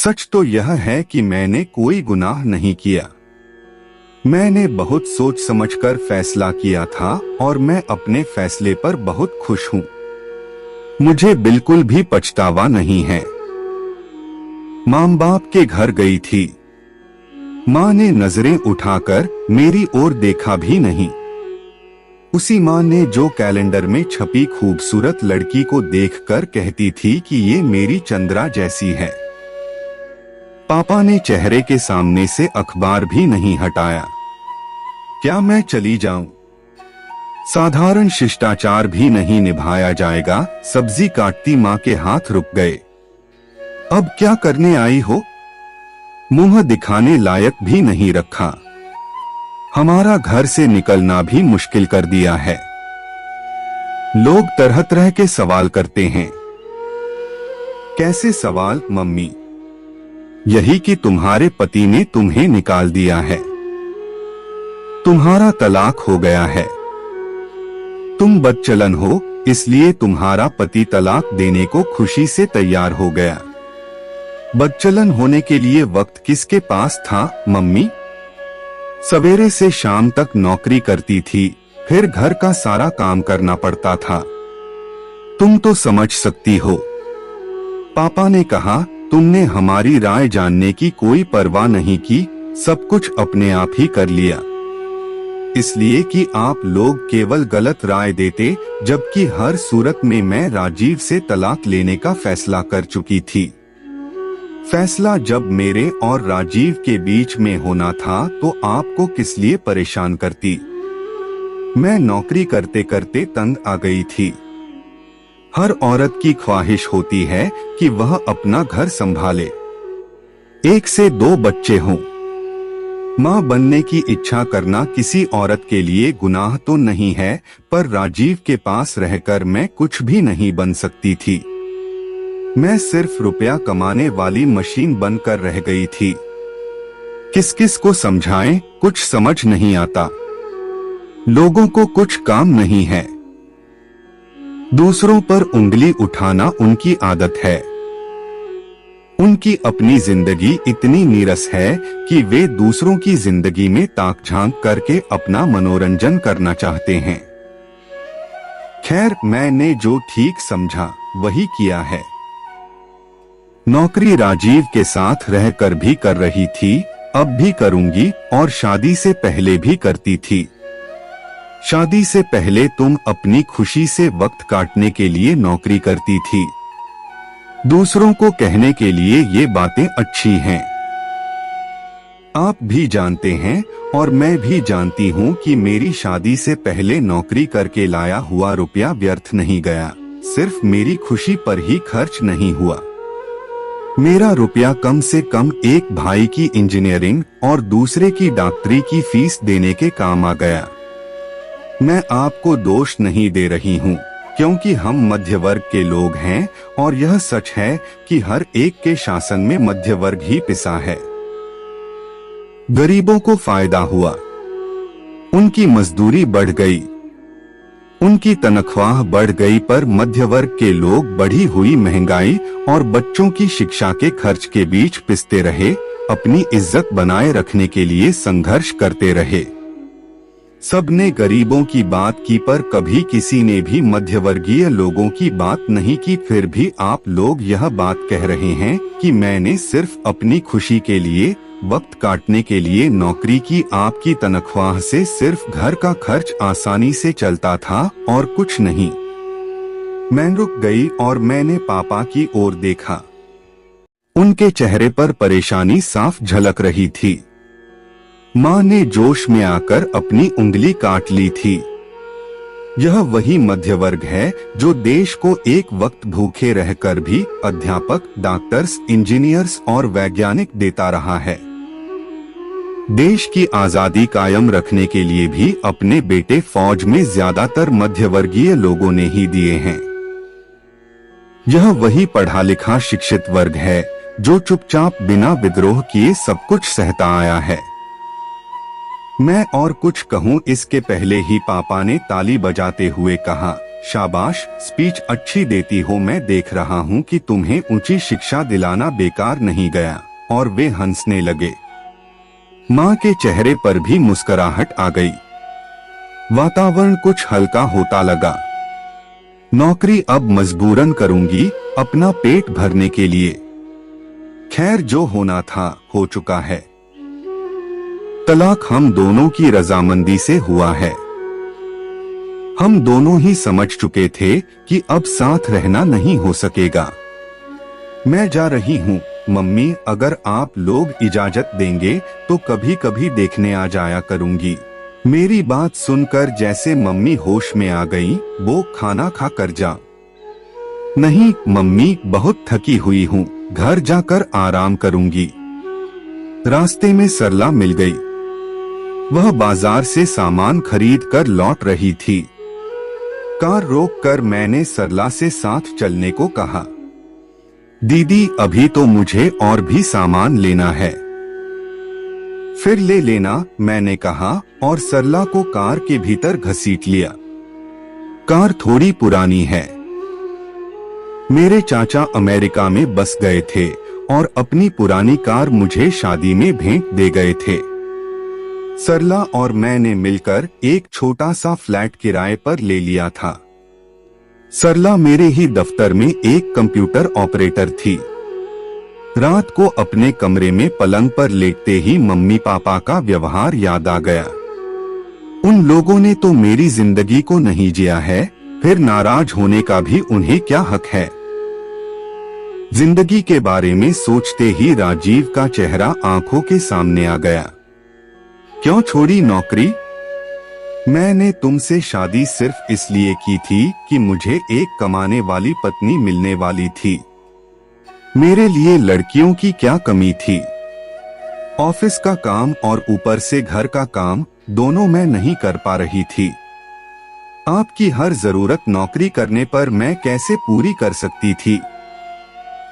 सच तो यह है कि मैंने कोई गुनाह नहीं किया। मैंने बहुत सोच समझकर फैसला किया था और मैं अपने फैसले पर बहुत खुश हूँ। मुझे बिल्कुल भी पछतावा नहीं है। माँ बाप के घर गई थी। माँ ने नजरें उठाकर मेरी ओर देखा भी नहीं। उसी माँ ने जो कैलेंडर में छपी खूबसूरत लड़की को देखकर कहती थी कि ये मेरी चंद्रा जैसी है। पापा ने चेहरे के सामने से अखबार भी नहीं हटाया। क्या मैं चली जाऊं? साधारण शिष्टाचार भी नहीं निभाया जाएगा? सब्जी काटती माँ के हाथ रुक गए। अब क्या करने आई हो? मुंह दिखाने लायक भी नहीं रखा। हमारा घर से निकलना भी मुश्किल कर दिया है। लोग तरह तरह के सवाल करते हैं। कैसे सवाल मम्मी? यही कि तुम्हारे पति ने तुम्हें निकाल दिया है, तुम्हारा तलाक हो गया है, तुम बदचलन हो इसलिए तुम्हारा पति तलाक देने को खुशी से तैयार हो गया। बदचलन होने के लिए वक्त किसके पास था मम्मी? सवेरे से शाम तक नौकरी करती थी, फिर घर का सारा काम करना पड़ता था। तुम तो समझ सकती हो। पापा ने कहा, तुमने हमारी राय जानने की कोई परवाह नहीं की, सब कुछ अपने आप ही कर लिया, इसलिए कि आप लोग केवल गलत राय देते, जबकि हर सूरत में मैं राजीव से तलाक लेने का फैसला कर चुकी थी। फैसला जब मेरे और राजीव के बीच में होना था तो आपको किस लिए परेशान करती? मैं नौकरी करते करते तंग आ गई थी। हर औरत की ख्वाहिश होती है कि वह अपना घर संभाले, 1 से 2 बच्चे हों। माँ बनने की इच्छा करना किसी औरत के लिए गुनाह तो नहीं है, पर राजीव के पास रहकर मैं कुछ भी नहीं बन सकती थी। मैं सिर्फ रुपया कमाने वाली मशीन बनकर रह गई थी। किस किस को समझाएं, कुछ समझ नहीं आता। लोगों को कुछ काम नहीं है। दूसरों पर उंगली उठाना उनकी आदत है। उनकी अपनी जिंदगी इतनी नीरस है कि वे दूसरों की जिंदगी में ताक झांक करके अपना मनोरंजन करना चाहते हैं। खैर, मैंने जो ठीक समझा वही किया है। नौकरी राजीव के साथ रहकर भी कर रही थी, अब भी करूंगी और शादी से पहले भी करती थी। शादी से पहले तुम अपनी खुशी से वक्त काटने के लिए नौकरी करती थी। दूसरों को कहने के लिए ये बातें अच्छी हैं। आप भी जानते हैं और मैं भी जानती हूँ कि मेरी शादी से पहले नौकरी करके लाया हुआ रुपया व्यर्थ नहीं गया, सिर्फ मेरी खुशी पर ही खर्च नहीं हुआ। मेरा रुपया कम से कम एक भाई की इंजीनियरिंग और दूसरे की डॉक्टरी की फीस देने के काम आ गया। मैं आपको दोष नहीं दे रही हूँ, क्योंकि हम मध्य वर्ग के लोग हैं और यह सच है कि हर एक के शासन में मध्य वर्ग ही पिसा है। गरीबों को फायदा हुआ, उनकी मजदूरी बढ़ गई, उनकी तनख्वाह बढ़ गई, पर मध्य वर्ग के लोग बढ़ी हुई महंगाई और बच्चों की शिक्षा के खर्च के बीच पिसते रहे, अपनी इज्जत बनाए रखने के लिए संघर्ष करते रहे। सबने गरीबों की बात की, पर कभी किसी ने भी मध्यवर्गीय लोगों की बात नहीं की। फिर भी आप लोग यह बात कह रहे हैं कि मैंने सिर्फ अपनी खुशी के लिए, वक्त काटने के लिए नौकरी की। आपकी तनख्वाह से सिर्फ घर का खर्च आसानी से चलता था और कुछ नहीं। मैं रुक गई और मैंने पापा की ओर देखा। उनके चेहरे पर परेशानी साफ झलक रही थी। माँ ने जोश में आकर अपनी उंगली काट ली थी। यह वही मध्य वर्ग है जो देश को एक वक्त भूखे रहकर भी अध्यापक, डॉक्टर्स, इंजीनियर्स और वैज्ञानिक देता रहा है। देश की आजादी कायम रखने के लिए भी अपने बेटे फौज में ज्यादातर मध्यवर्गीय लोगों ने ही दिए हैं। यह वही पढ़ा लिखा शिक्षित वर्ग है जो चुपचाप बिना विद्रोह किए सब कुछ सहता आया है। मैं और कुछ कहूँ इसके पहले ही पापा ने ताली बजाते हुए कहा, शाबाश, स्पीच अच्छी देती हो। मैं देख रहा हूँ कि तुम्हें ऊंची शिक्षा दिलाना बेकार नहीं गया। और वे हंसने लगे। माँ के चेहरे पर भी मुस्कुराहट आ गई। वातावरण कुछ हल्का होता लगा। नौकरी अब मजबूरन करूंगी, अपना पेट भरने के लिए। खैर, जो होना था हो चुका है। तलाक हम दोनों की रजामंदी से हुआ है। हम दोनों ही समझ चुके थे कि अब साथ रहना नहीं हो सकेगा। मैं जा रही हूँ मम्मी, अगर आप लोग इजाजत देंगे तो कभी कभी देखने आ जाया करूंगी। मेरी बात सुनकर जैसे मम्मी होश में आ गई। वो खाना खा कर जा। नहीं मम्मी, बहुत थकी हुई हूँ, घर जाकर आराम करूंगी। रास्ते में सरला मिल गई। वह बाजार से सामान खरीद कर लौट रही थी। कार रोककर मैंने सरला से साथ चलने को कहा। दीदी, अभी तो मुझे और भी सामान लेना है। फिर ले लेना, मैंने कहा और सरला को कार के भीतर घसीट लिया। कार थोड़ी पुरानी है। मेरे चाचा अमेरिका में बस गए थे और अपनी पुरानी कार मुझे शादी में भेंट दे गए थे। सरला और मैंने मिलकर एक छोटा सा फ्लैट किराए पर ले लिया था। सरला मेरे ही दफ्तर में एक कंप्यूटर ऑपरेटर थी। रात को अपने कमरे में पलंग पर लेटते ही मम्मी पापा का व्यवहार याद आ गया। उन लोगों ने तो मेरी जिंदगी को नहीं जिया है, फिर नाराज होने का भी उन्हें क्या हक है। जिंदगी के बारे में सोचते ही राजीव का चेहरा आंखों के सामने आ गया। क्यों छोड़ी नौकरी? मैंने तुमसे शादी सिर्फ इसलिए की थी कि मुझे एक कमाने वाली पत्नी मिलने वाली थी। मेरे लिए लड़कियों की क्या कमी थी? ऑफिस का काम और ऊपर से घर का काम दोनों मैं नहीं कर पा रही थी। आपकी हर जरूरत नौकरी करने पर मैं कैसे पूरी कर सकती थी?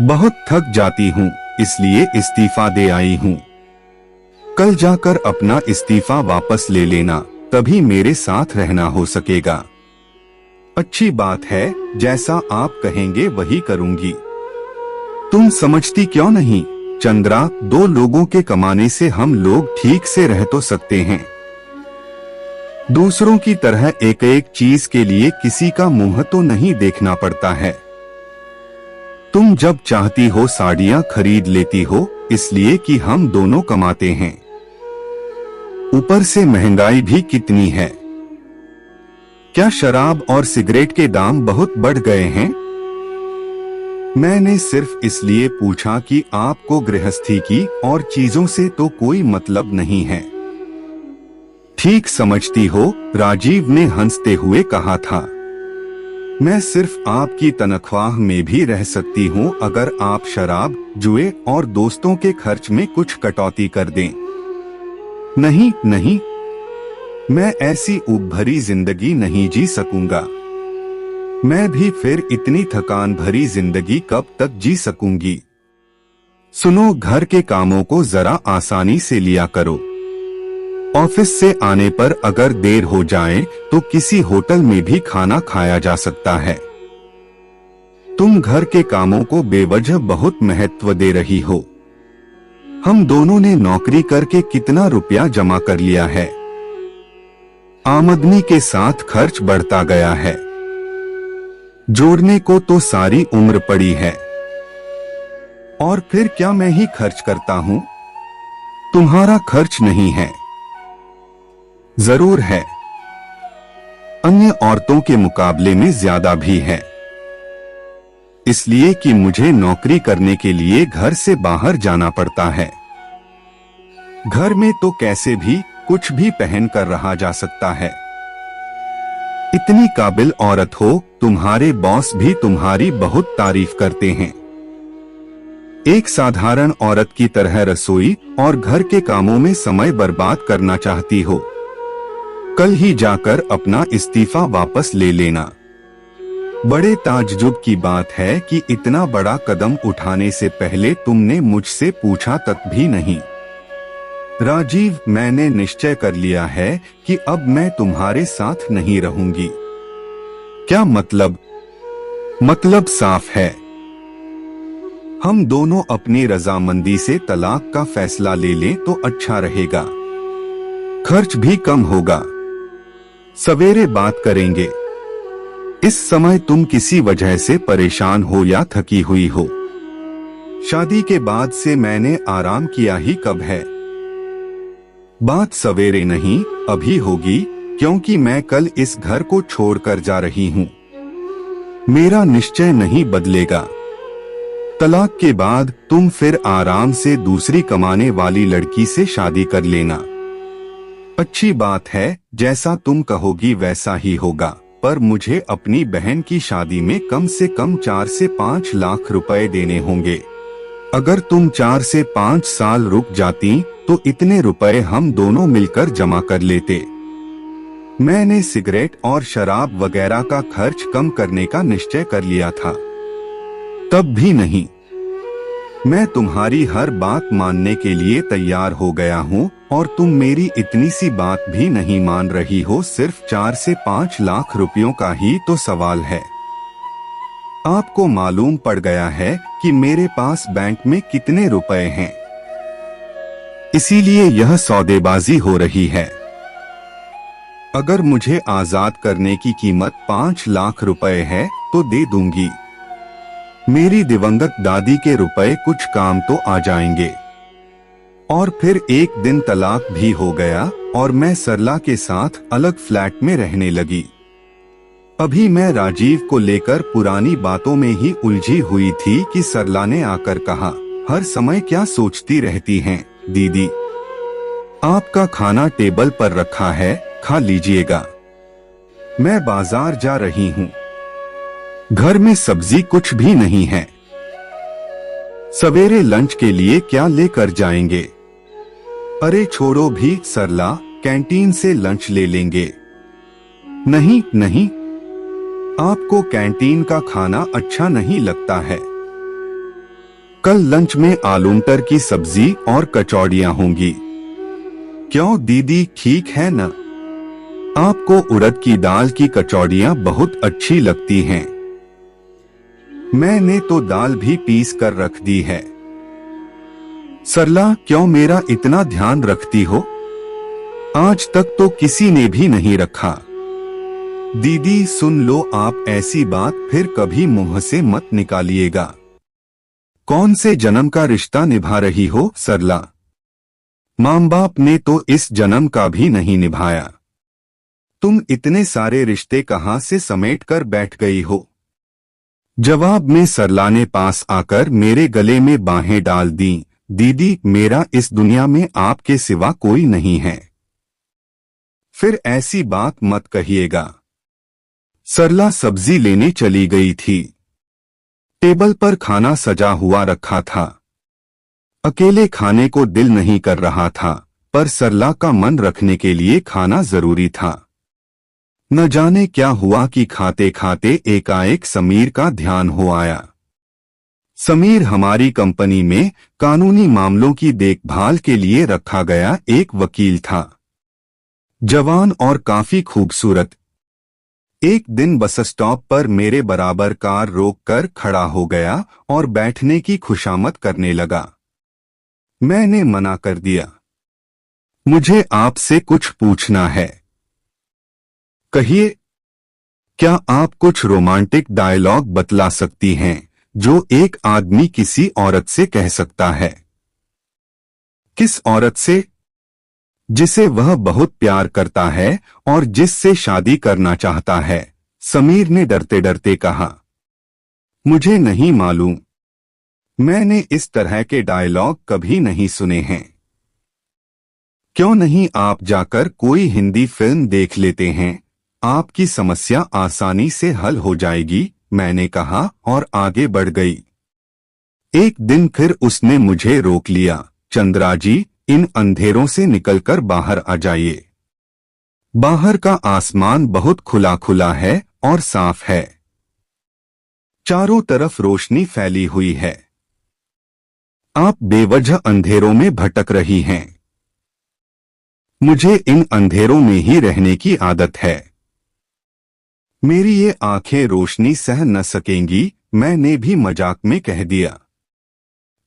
बहुत थक जाती हूँ, इसलिए इस्तीफा दे आई हूँ। कल जाकर अपना इस्तीफा वापस ले लेना, तभी मेरे साथ रहना हो सकेगा। अच्छी बात है, जैसा आप कहेंगे वही करूंगी। तुम समझती क्यों नहीं चंद्रा, दो लोगों के कमाने से हम लोग ठीक से रह तो सकते हैं। दूसरों की तरह एक एक चीज के लिए किसी का मुंह तो नहीं देखना पड़ता है। तुम जब चाहती हो साड़ियां खरीद लेती हो, इसलिए कि हम दोनों कमाते हैं। ऊपर से महंगाई भी कितनी है। क्या शराब और सिगरेट के दाम बहुत बढ़ गए हैं? मैंने सिर्फ इसलिए पूछा कि आपको गृहस्थी की और चीजों से तो कोई मतलब नहीं है। ठीक समझती हो, राजीव ने हंसते हुए कहा था। मैं सिर्फ आपकी तनख्वाह में भी रह सकती हूँ अगर आप शराब, जुए और दोस्तों के खर्च में कुछ कटौती कर दें। नहीं नहीं, मैं ऐसी ऊब भरी जिंदगी नहीं जी सकूंगा। मैं भी फिर इतनी थकान भरी जिंदगी कब तक जी सकूंगी। सुनो, घर के कामों को जरा आसानी से लिया करो। ऑफिस से आने पर अगर देर हो जाए तो किसी होटल में भी खाना खाया जा सकता है। तुम घर के कामों को बेवजह बहुत महत्व दे रही हो। हम दोनों ने नौकरी करके कितना रुपया जमा कर लिया है। आमदनी के साथ खर्च बढ़ता गया है। जोड़ने को तो सारी उम्र पड़ी है। और फिर क्या मैं ही खर्च करता हूं? तुम्हारा खर्च नहीं है। जरूर है, अन्य औरतों के मुकाबले में ज्यादा भी है। इसलिए कि मुझे नौकरी करने के लिए घर से बाहर जाना पड़ता है। घर में तो कैसे भी कुछ भी पहन कर रहा जा सकता है। इतनी काबिल औरत हो, तुम्हारे बॉस भी तुम्हारी बहुत तारीफ करते हैं। एक साधारण औरत की तरह रसोई और घर के कामों में समय बर्बाद करना चाहती हो। कल ही जाकर अपना इस्तीफा वापस ले लेना। बड़े ताज्जुब की बात है कि इतना बड़ा कदम उठाने से पहले तुमने मुझसे पूछा तक भी नहीं। राजीव, मैंने निश्चय कर लिया है कि अब मैं तुम्हारे साथ नहीं रहूंगी। क्या मतलब? मतलब साफ है, हम दोनों अपनी रजामंदी से तलाक का फैसला ले लें तो अच्छा रहेगा। खर्च भी कम होगा। सवेरे बात करेंगे। इस समय तुम किसी वजह से परेशान हो या थकी हुई हो? शादी के बाद से मैंने आराम किया ही कब है। बात सवेरे नहीं, अभी होगी, क्योंकि मैं कल इस घर को छोड़कर जा रही हूँ। मेरा निश्चय नहीं बदलेगा। तलाक के बाद तुम फिर आराम से दूसरी कमाने वाली लड़की से शादी कर लेना। अच्छी बात है, जैसा तुम कहोगी वैसा ही होगा, पर मुझे अपनी बहन की शादी में कम से कम 4 से 5 लाख रुपए देने होंगे। अगर तुम 4 से 5 साल रुक जाती तो इतने रुपए हम दोनों मिलकर जमा कर लेते। मैंने सिगरेट और शराब वगैरह का खर्च कम करने का निश्चय कर लिया था। तब भी नहीं। मैं तुम्हारी हर बात मानने के लिए तैयार हो गया हूँ और तुम मेरी इतनी सी बात भी नहीं मान रही हो। सिर्फ 4 से 5 लाख रुपयों का ही तो सवाल है। आपको मालूम पड़ गया है कि मेरे पास बैंक में कितने रुपए हैं, इसीलिए यह सौदेबाजी हो रही है। अगर मुझे आजाद करने की कीमत 5 लाख रुपए है तो दे दूंगी। मेरी दिवंगत दादी के रुपए कुछ काम तो आ जाएंगे। और फिर एक दिन तलाक भी हो गया और मैं सरला के साथ अलग फ्लैट में रहने लगी। अभी मैं राजीव को लेकर पुरानी बातों में ही उलझी हुई थी कि सरला ने आकर कहा, हर समय क्या सोचती रहती हैं दीदी? आपका खाना टेबल पर रखा है, खा लीजिएगा। मैं बाजार जा रही हूँ। घर में सब्जी कुछ भी नहीं है। सवेरे लंच के लिए क्या लेकर जाएंगे? अरे छोड़ो भी सरला, कैंटीन से लंच ले लेंगे। नहीं नहीं, आपको कैंटीन का खाना अच्छा नहीं लगता है। कल लंच में आलू मटर की सब्जी और कचौड़ियाँ होंगी। क्यों दीदी, ठीक है न? आपको उड़द की दाल की कचौड़ियाँ बहुत अच्छी लगती हैं। मैंने तो दाल भी पीस कर रख दी है। सरला, क्यों मेरा इतना ध्यान रखती हो? आज तक तो किसी ने भी नहीं रखा। दीदी सुन लो, आप ऐसी बात फिर कभी मुंह से मत निकालिएगा। कौन से जन्म का रिश्ता निभा रही हो सरला? मां बाप ने तो इस जन्म का भी नहीं निभाया। तुम इतने सारे रिश्ते कहां से समेट कर बैठ गई हो? जवाब में सरला ने पास आकर मेरे गले में बाहें डाल दी। दीदी, मेरा इस दुनिया में आपके सिवा कोई नहीं है। फिर ऐसी बात मत कहिएगा। सरला सब्जी लेने चली गई थी। टेबल पर खाना सजा हुआ रखा था। अकेले खाने को दिल नहीं कर रहा था, पर सरला का मन रखने के लिए खाना जरूरी था। न जाने क्या हुआ कि खाते खाते एकाएक समीर का ध्यान हो आया। समीर हमारी कंपनी में कानूनी मामलों की देखभाल के लिए रखा गया एक वकील था। जवान और काफी खूबसूरत। एक दिन बस स्टॉप पर मेरे बराबर कार रोककर खड़ा हो गया और बैठने की खुशामद करने लगा। मैंने मना कर दिया। मुझे आपसे कुछ पूछना है। कहिए। क्या आप कुछ रोमांटिक डायलॉग बतला सकती हैं जो एक आदमी किसी औरत से कह सकता है? किस औरत से? जिसे वह बहुत प्यार करता है और जिससे शादी करना चाहता है, समीर ने डरते डरते कहा। मुझे नहीं मालूम। मैंने इस तरह के डायलॉग कभी नहीं सुने हैं। क्यों नहीं आप जाकर कोई हिंदी फिल्म देख लेते हैं? आपकी समस्या आसानी से हल हो जाएगी, मैंने कहा और आगे बढ़ गई। एक दिन फिर उसने मुझे रोक लिया। चंद्रा जी, इन अंधेरों से निकलकर बाहर आ जाइए। बाहर का आसमान बहुत खुला खुला है और साफ है। चारों तरफ रोशनी फैली हुई है। आप बेवजह अंधेरों में भटक रही हैं। मुझे इन अंधेरों में ही रहने की आदत है। मेरी ये आंखें रोशनी सह न सकेंगी, मैंने भी मजाक में कह दिया।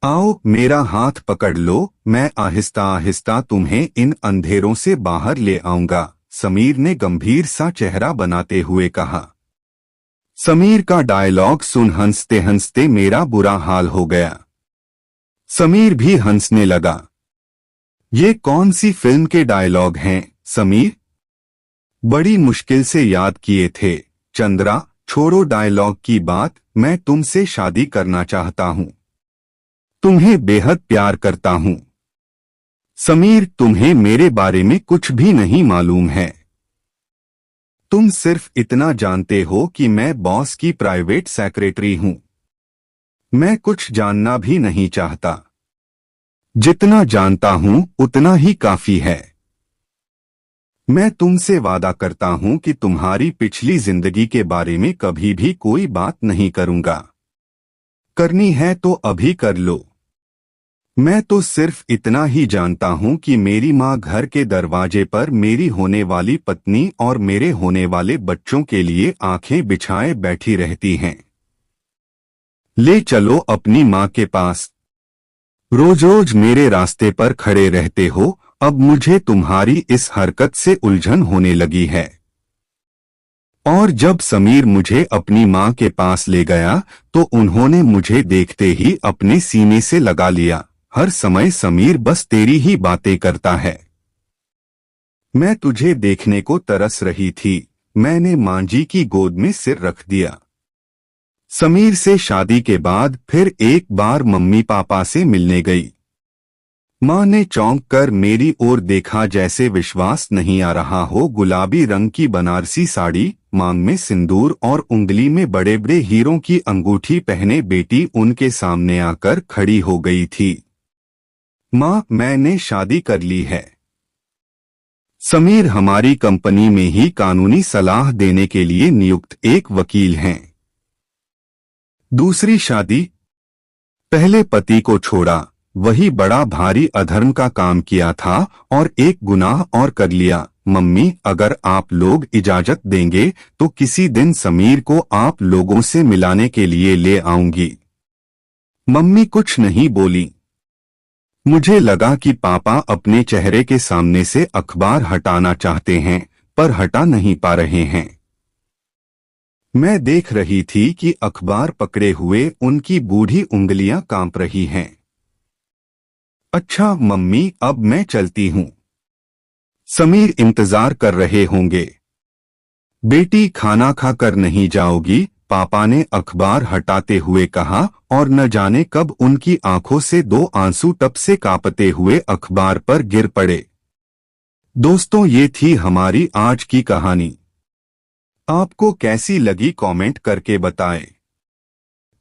आओ मेरा हाथ पकड़ लो, मैं आहिस्ता आहिस्ता तुम्हें इन अंधेरों से बाहर ले आऊंगा, समीर ने गंभीर सा चेहरा बनाते हुए कहा। समीर का डायलॉग सुन हंसते हंसते मेरा बुरा हाल हो गया। समीर भी हंसने लगा। ये कौन सी फिल्म के डायलॉग हैं समीर? बड़ी मुश्किल से याद किए थे। चंद्रा, छोड़ो डायलॉग की बात, मैं तुमसे शादी करना चाहता हूं। तुम्हें बेहद प्यार करता हूं। समीर, तुम्हें मेरे बारे में कुछ भी नहीं मालूम है। तुम सिर्फ इतना जानते हो कि मैं बॉस की प्राइवेट सेक्रेटरी हूं। मैं कुछ जानना भी नहीं चाहता। जितना जानता हूं उतना ही काफी है। मैं तुमसे वादा करता हूं कि तुम्हारी पिछली जिंदगी के बारे में कभी भी कोई बात नहीं करूंगा। करनी है तो अभी कर लो। मैं तो सिर्फ इतना ही जानता हूं कि मेरी माँ घर के दरवाजे पर मेरी होने वाली पत्नी और मेरे होने वाले बच्चों के लिए आंखें बिछाए बैठी रहती हैं। ले चलो अपनी माँ के पास। रोज रोज मेरे रास्ते पर खड़े रहते हो, अब मुझे तुम्हारी इस हरकत से उलझन होने लगी है। और जब समीर मुझे अपनी माँ के पास ले गया तो उन्होंने मुझे देखते ही अपने सीने से लगा लिया। हर समय समीर बस तेरी ही बातें करता है। मैं तुझे देखने को तरस रही थी। मैंने मांझी की गोद में सिर रख दिया। समीर से शादी के बाद फिर एक बार मम्मी पापा से मिलने गई। माँ ने चौंक कर मेरी ओर देखा जैसे विश्वास नहीं आ रहा हो। गुलाबी रंग की बनारसी साड़ी, मांग में सिंदूर और उंगली में बड़े बड़े हीरों की अंगूठी पहने बेटी उनके सामने आकर खड़ी हो गई थी। माँ, मैंने शादी कर ली है। समीर हमारी कंपनी में ही कानूनी सलाह देने के लिए नियुक्त एक वकील हैं। दूसरी शादी? पहले पति को छोड़ा, वही बड़ा भारी अधर्म का काम किया था और एक गुनाह और कर लिया। मम्मी, अगर आप लोग इजाजत देंगे तो किसी दिन समीर को आप लोगों से मिलाने के लिए ले आऊंगी। मम्मी कुछ नहीं बोली। मुझे लगा कि पापा अपने चेहरे के सामने से अखबार हटाना चाहते हैं, पर हटा नहीं पा रहे हैं। मैं देख रही थी कि अखबार पकड़े हुए उनकी बूढ़ी उंगलियां कांप रही हैं। अच्छा मम्मी, अब मैं चलती हूं। समीर इंतजार कर रहे होंगे। बेटी, खाना खाकर नहीं जाओगी? पापा ने अखबार हटाते हुए कहा और न जाने कब उनकी आंखों से दो आंसू टप से कांपते हुए अखबार पर गिर पड़े। दोस्तों, ये थी हमारी आज की कहानी। आपको कैसी लगी कमेंट करके बताएं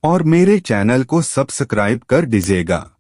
और मेरे चैनल को सब्सक्राइब कर दीजिएगा।